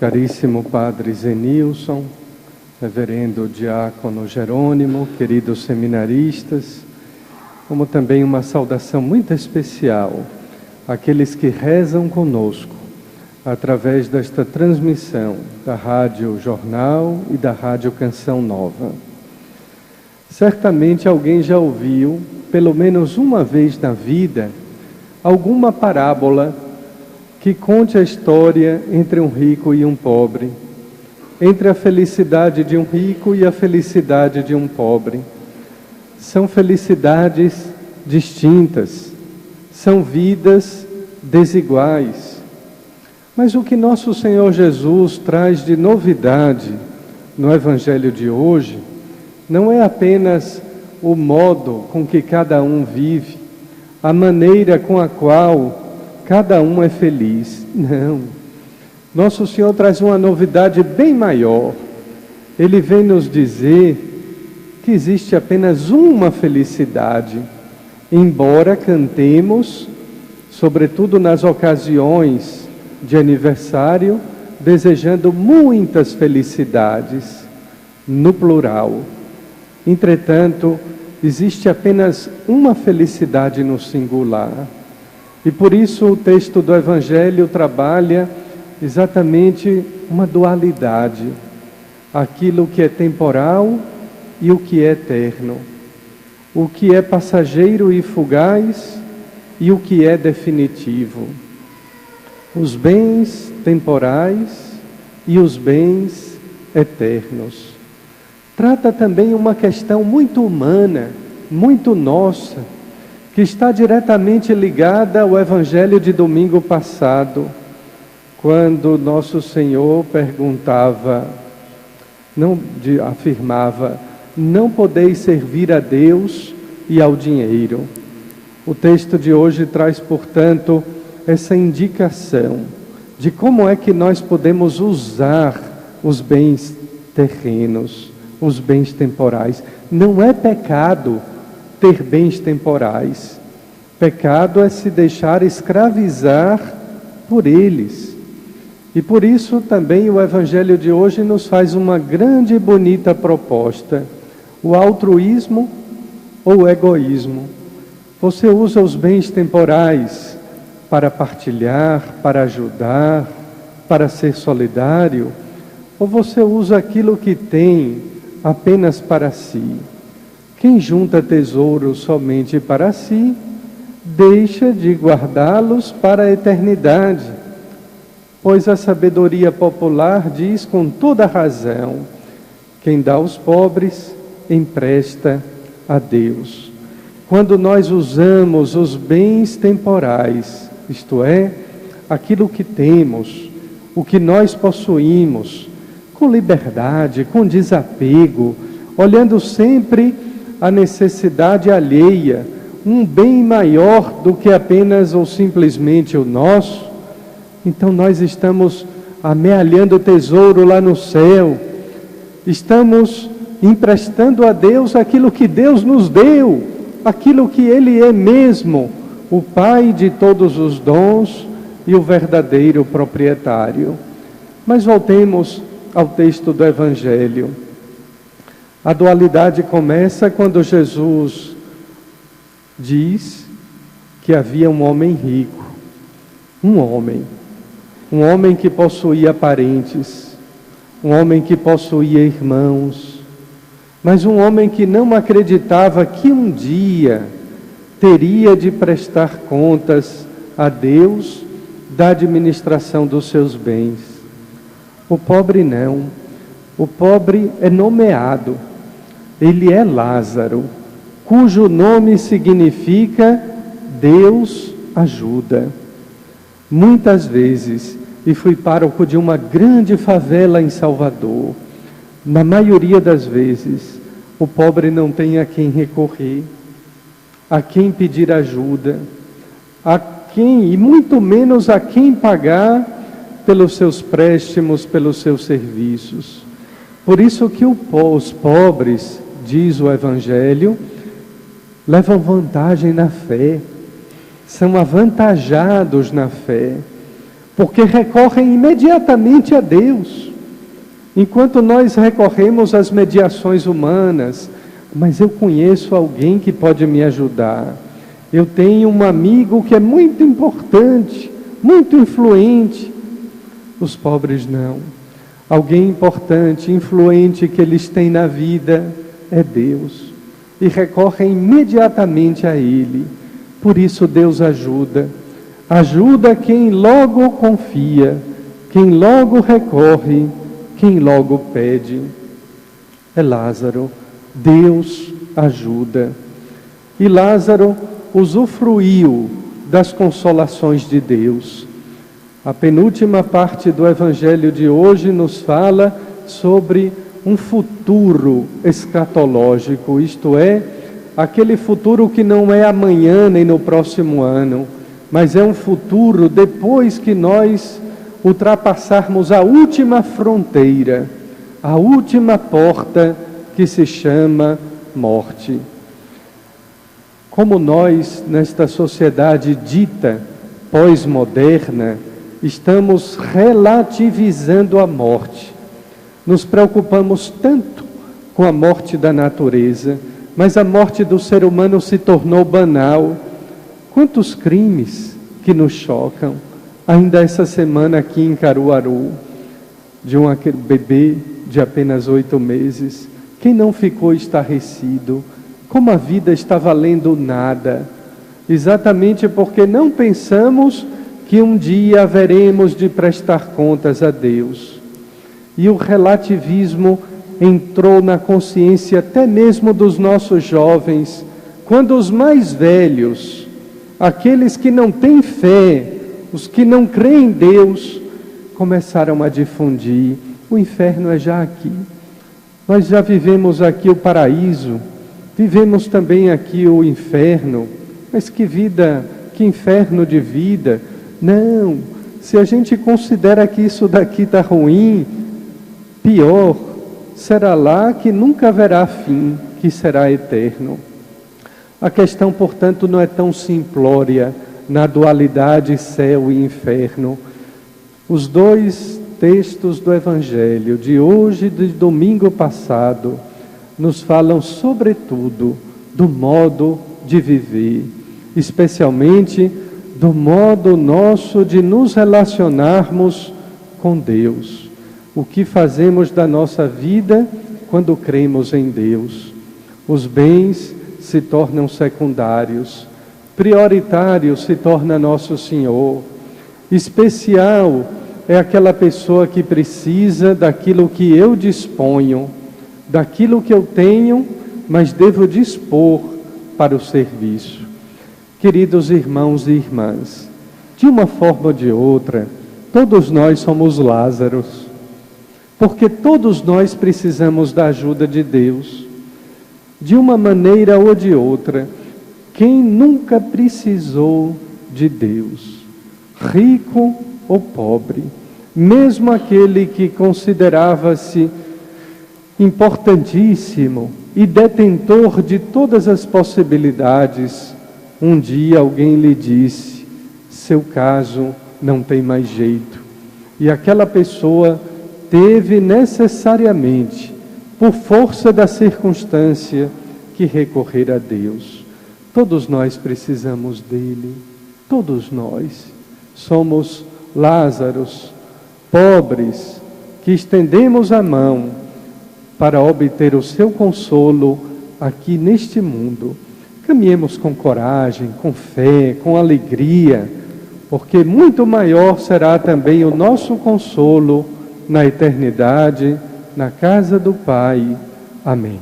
caríssimo Padre Zenilson, Reverendo Diácono Jerônimo, queridos seminaristas, como também uma saudação muito especial àqueles que rezam conosco através desta transmissão da Rádio Jornal e da Rádio Canção Nova. Certamente alguém já ouviu, pelo menos uma vez na vida, alguma parábola que conte a história entre um rico e um pobre, entre a felicidade de um rico e a felicidade de um pobre. São felicidades distintas, são vidas desiguais. Mas o que nosso Senhor Jesus traz de novidade no Evangelho de hoje não é apenas o modo com que cada um vive, a maneira com a qual cada um é feliz. Não. Nosso Senhor traz uma novidade bem maior. Ele vem nos dizer que existe apenas uma felicidade, embora cantemos, sobretudo nas ocasiões de aniversário, desejando muitas felicidades, no plural. Entretanto, existe apenas uma felicidade no singular. E por isso o texto do Evangelho trabalha exatamente uma dualidade, aquilo que é temporal e o que é eterno, o que é passageiro e fugaz e o que é definitivo, os bens temporais e os bens eternos. Trata também uma questão muito humana, muito nossa, que está diretamente ligada ao Evangelho de domingo passado, quando nosso Senhor afirmava, não podeis servir a Deus e ao dinheiro. O texto de hoje traz, portanto, essa indicação de como é que nós podemos usar os bens terrenos, os bens temporais. Não é pecado ter bens temporais. Pecado é se deixar escravizar por eles. E por isso também o Evangelho de hoje nos faz uma grande e bonita proposta. O altruísmo ou o egoísmo. Você usa os bens temporais para partilhar, para ajudar, para ser solidário, ou você usa aquilo que tem apenas para si? Quem junta tesouros somente para si, deixa de guardá-los para a eternidade. Pois a sabedoria popular diz com toda razão: quem dá aos pobres, empresta a Deus. Quando nós usamos os bens temporais, isto é, aquilo que temos, o que nós possuímos, com liberdade, com desapego, olhando sempre a necessidade alheia, um bem maior do que apenas ou simplesmente o nosso, então nós estamos amealhando tesouro lá no céu, estamos emprestando a Deus aquilo que Deus nos deu, aquilo que Ele é mesmo, o Pai de todos os dons e o verdadeiro proprietário. Mas voltemos ao texto do Evangelho. A dualidade começa quando Jesus diz que havia um homem rico, um homem que possuía parentes, um homem que possuía irmãos, mas um homem que não acreditava que um dia teria de prestar contas a Deus da administração dos seus bens. O pobre não, o pobre é nomeado, ele é Lázaro, cujo nome significa Deus ajuda. Muitas vezes, e fui pároco de uma grande favela em Salvador, na maioria das vezes, o pobre não tem a quem recorrer, a quem pedir ajuda, e muito menos a quem pagar pelos seus préstimos, pelos seus serviços. Por isso que os pobres, diz o Evangelho, levam vantagem na fé, são avantajados na fé. porque recorrem imediatamente a Deus. Enquanto nós recorremos às mediações humanas, mas eu conheço alguém que pode me ajudar. Eu tenho um amigo que é muito importante, muito influente. Os pobres não. Alguém importante, influente que eles têm na vida é Deus. E recorrem imediatamente a Ele. Por isso Deus ajuda. Ajuda quem logo confia, quem logo recorre, quem logo pede. É Lázaro. Deus ajuda. E Lázaro usufruiu das consolações de Deus. A penúltima parte do Evangelho de hoje nos fala sobre um futuro escatológico, isto é, aquele futuro que não é amanhã nem no próximo ano, mas é um futuro depois que nós ultrapassarmos a última fronteira, a última porta que se chama morte. Como nós, nesta sociedade dita pós-moderna, estamos relativizando a morte. Nos preocupamos tanto com a morte da natureza, mas a morte do ser humano se tornou banal. Quantos crimes que nos chocam. Ainda essa semana aqui em Caruaru, de um bebê de apenas 8 meses. Quem não ficou estarrecido? Como a vida está valendo nada. Exatamente porque não pensamos que um dia haveremos de prestar contas a Deus. E o relativismo entrou na consciência até mesmo dos nossos jovens, quando os mais velhos, aqueles que não têm fé, os que não creem em Deus, começaram a difundir: o inferno é já aqui. Nós já vivemos aqui o paraíso, vivemos também aqui o inferno. Mas que vida, que inferno de vida. Não, se a gente considera que isso daqui está ruim, pior, será lá que nunca haverá fim, que será eterno. A questão, portanto, não é tão simplória na dualidade céu e inferno. Os dois textos do Evangelho, de hoje e de domingo passado, nos falam sobretudo do modo de viver, especialmente do modo nosso de nos relacionarmos com Deus. O que fazemos da nossa vida quando cremos em Deus? Os bens se tornam secundários, prioritário se torna nosso Senhor, especial é aquela pessoa que precisa daquilo que eu disponho, daquilo que eu tenho, mas devo dispor para o serviço. Queridos irmãos e irmãs, de uma forma ou de outra, todos nós somos Lázaros, porque todos nós precisamos da ajuda de Deus. De uma maneira ou de outra, quem nunca precisou de Deus? Rico ou pobre, mesmo aquele que considerava-se importantíssimo e detentor de todas as possibilidades, um dia alguém lhe disse: seu caso não tem mais jeito. E aquela pessoa teve necessariamente, por força da circunstância, que recorrer a Deus. Todos nós precisamos dele, todos nós. Somos Lázaros, pobres, que estendemos a mão para obter o seu consolo aqui neste mundo. Caminhemos com coragem, com fé, com alegria, porque muito maior será também o nosso consolo na eternidade, na casa do Pai. Amém.